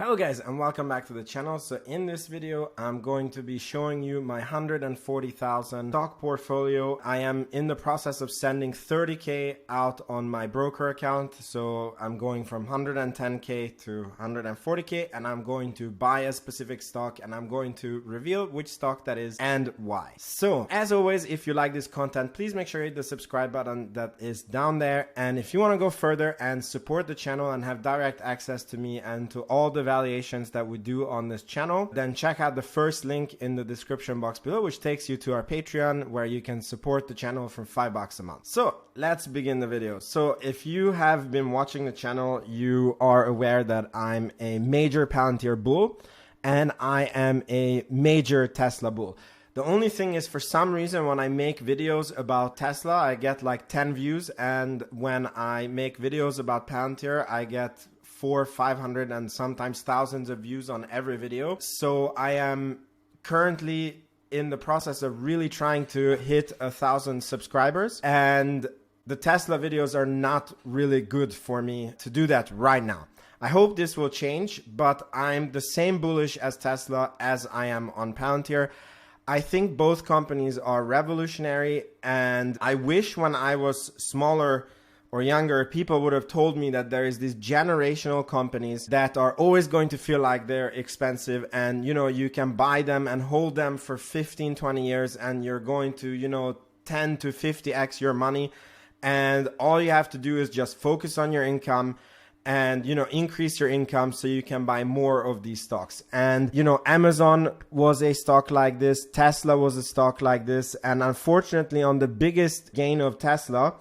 Hello guys and welcome back to the channel. So in this video I'm going to be showing you my 140,000 stock portfolio. I am in the process of sending 30k out on my broker account. So I'm going from 110k to 140k and I'm going to buy a specific stock and I'm going to reveal which stock that is and why. So as always, if you like this content, please make sure you hit the subscribe button that is down there. And if you want to go further and support the channel and have direct access to me and to all the valuations that we do on this channel, then check out the first link in the description box below, which takes you to our Patreon where you can support the channel for $5 a month. So let's begin the video. So if you have been watching the channel, you are aware that I'm a major Palantir bull and I am a major Tesla bull. The only thing is, for some reason, when I make videos about Tesla, I get like 10 views, and when I make videos about Palantir, I get 400, 500 and sometimes thousands of views on every video. So I am currently in the process of really trying to hit 1,000 subscribers, and the Tesla videos are not really good for me to do that right now. I hope this will change, but I'm the same bullish as Tesla as I am on Palantir. I think both companies are revolutionary, and I wish when I was smaller or younger, people would have told me that there is these generational companies that are always going to feel like they're expensive, and you can buy them and hold them for 15, 20 years and you're going to 10 to 50x your money, and all you have to do is just focus on your income and increase your income so you can buy more of these stocks. And Amazon was a stock like this, Tesla was a stock like this, and unfortunately on the biggest gain of Tesla,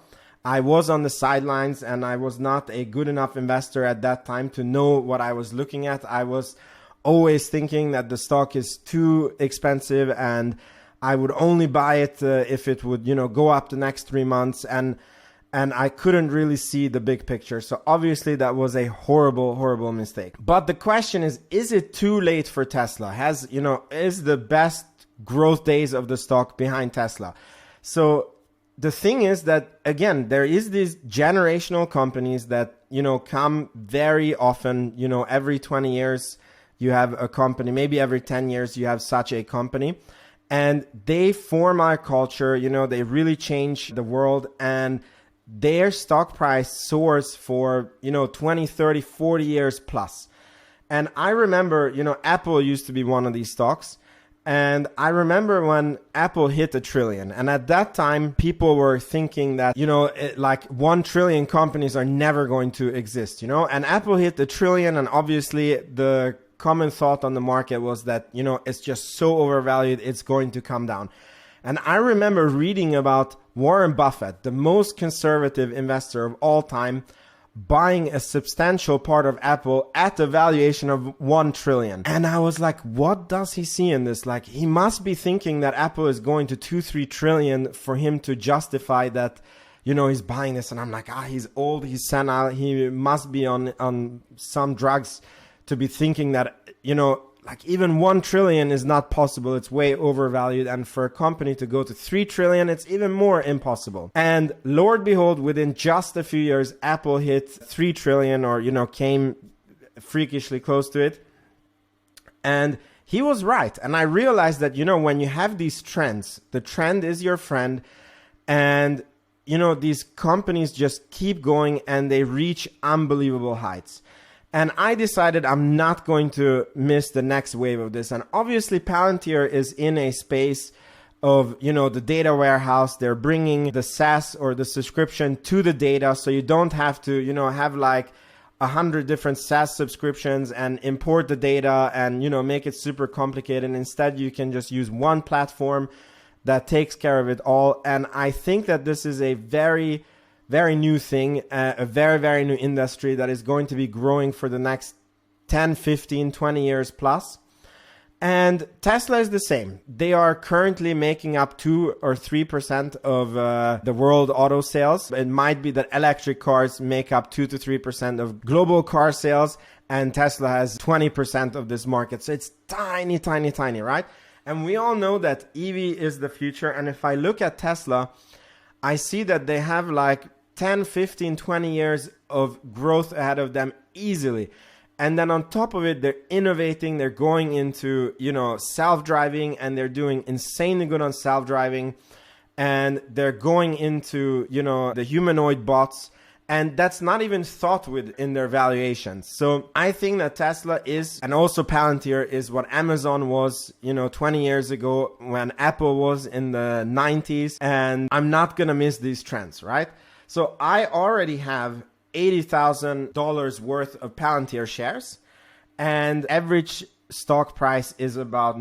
I was on the sidelines and I was not a good enough investor at that time to know what I was looking at. I was always thinking that the stock is too expensive and I would only buy it if it would go up the next 3 months, and I couldn't really see the big picture. So obviously that was a horrible mistake. But the question is it too late for Tesla? Is the best growth days of the stock behind Tesla? So the thing is that, again, there is these generational companies that, come very often, every 20 years you have a company, maybe every 10 years you have such a company, and they form our culture, they really change the world, and their stock price soars for 20, 30, 40 years plus. And I remember Apple used to be one of these stocks, and I remember when Apple hit $1 trillion, and at that time people were thinking that like 1 trillion companies are never going to exist, and Apple hit $1 trillion, and obviously the common thought on the market was that it's just so overvalued, it's going to come down. And I remember reading about Warren Buffett, the most conservative investor of all time, buying a substantial part of Apple at a valuation of 1 trillion. And I was like, what does he see in this? Like, he must be thinking that Apple is going to 2-3 trillion for him to justify that, he's buying this. And I'm like, he's old, he's senile, he must be on some drugs to be thinking that, like even 1 trillion is not possible. It's way overvalued. And for a company to go to 3 trillion, it's even more impossible. And Lord behold, within just a few years, Apple hit 3 trillion or, came freakishly close to it. And he was right. And I realized that, when you have these trends, the trend is your friend. And, these companies just keep going and they reach unbelievable heights. And I decided I'm not going to miss the next wave of this. And obviously Palantir is in a space of, the data warehouse. They're bringing the SaaS or the subscription to the data. So you don't have to, have like 100 different SaaS subscriptions and import the data and, make it super complicated. And instead you can just use one platform that takes care of it all. And I think that this is a very new thing, a very new industry that is going to be growing for the next 10, 15, 20 years plus. And Tesla is the same. They are currently making up 2 or 3% of the world auto sales. It might be that electric cars make up 2 to 3% of global car sales, and Tesla has 20% of this market. So it's tiny, right? And we all know that EV is the future. And if I look at Tesla, I see that they have like 10, 15, 20 years of growth ahead of them easily. And then on top of it, they're innovating. They're going into, you know, self-driving, and they're doing insanely good on self-driving. And they're going into, you know, the humanoid bots. And that's not even thought with in their valuations. So I think that Tesla is, and also Palantir is what Amazon was, you know, 20 years ago when Apple was in the 90s. And I'm not going to miss these trends, right? So I already have $80,000 worth of Palantir shares, and average stock price is about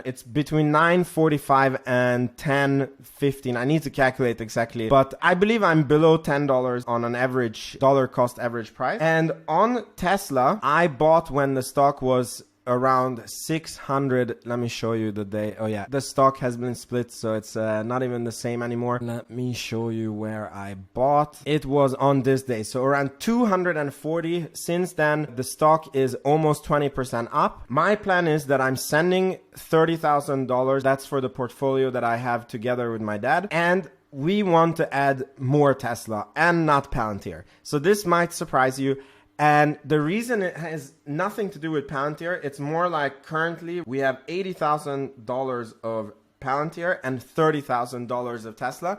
it's between 9.45 and 10.15. I need to calculate exactly, but I believe I'm below $10 on an average dollar cost average price. And on Tesla, I bought when the stock was around 600. Let me show you the day. Oh yeah, the stock has been split, so it's not even the same anymore. Let me show you where I bought. It was on this day, so around 240. Since then, the stock is almost 20% up. My plan is that I'm sending $30,000. That's for the portfolio that I have together with my dad, and we want to add more Tesla and not Palantir. So this might surprise you. And the reason it has nothing to do with Palantir, it's more like currently we have $80,000 of Palantir and $30,000 of Tesla.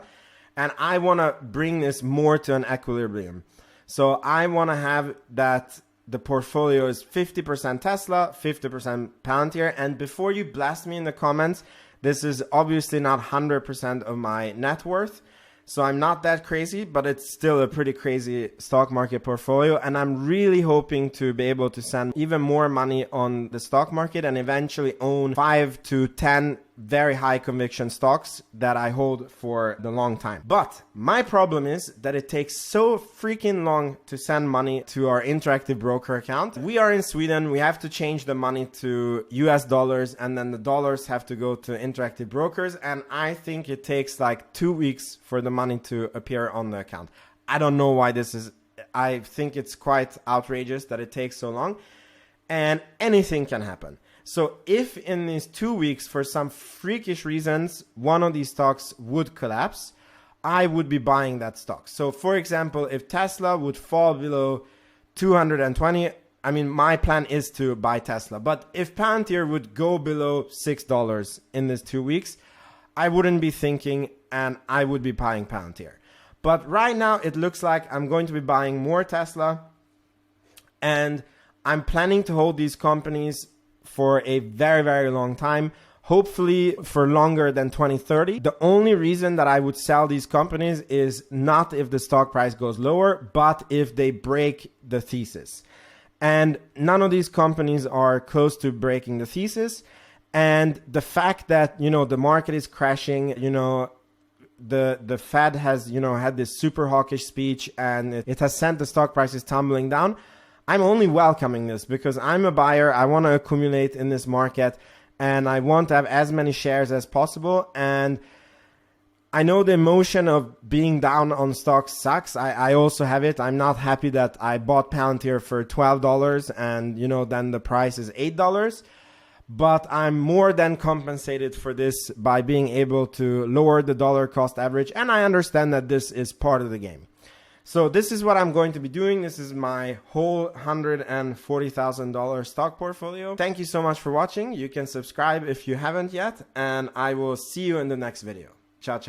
And I want to bring this more to an equilibrium. So I want to have that the portfolio is 50% Tesla, 50% Palantir. And before you blast me in the comments, this is obviously not 100% of my net worth. So I'm not that crazy, but it's still a pretty crazy stock market portfolio. And I'm really hoping to be able to send even more money on the stock market and eventually own 5 to 10 very high conviction stocks that I hold for the long time. But my problem is that it takes so freaking long to send money to our Interactive Broker account. We are in Sweden. We have to change the money to US dollars, and then the dollars have to go to Interactive Brokers. And I think it takes like 2 weeks for the money to appear on the account. I don't know why this is. I think it's quite outrageous that it takes so long, and anything can happen. So if in these 2 weeks, for some freakish reasons, one of these stocks would collapse, I would be buying that stock. So for example, if Tesla would fall below 220, I mean, my plan is to buy Tesla. But if Palantir would go below $6 in these 2 weeks, I wouldn't be thinking, and I would be buying Palantir. But right now it looks like I'm going to be buying more Tesla, and I'm planning to hold these companies for a very, very long time, hopefully for longer than 2030. The only reason that I would sell these companies is not if the stock price goes lower, but if they break the thesis. And none of these companies are close to breaking the thesis. And the fact that, you know, the market is crashing, you know, the Fed has, you know, had this super hawkish speech, and it has sent the stock prices tumbling down. I'm only welcoming this because I'm a buyer. I want to accumulate in this market, and I want to have as many shares as possible. And I know the emotion of being down on stocks sucks. I also have it. I'm not happy that I bought Palantir for $12 and, you know, then the price is $8. But I'm more than compensated for this by being able to lower the dollar cost average. And I understand that this is part of the game. So this is what I'm going to be doing. This is my whole $140,000 stock portfolio. Thank you so much for watching. You can subscribe if you haven't yet, and I will see you in the next video. Ciao, ciao.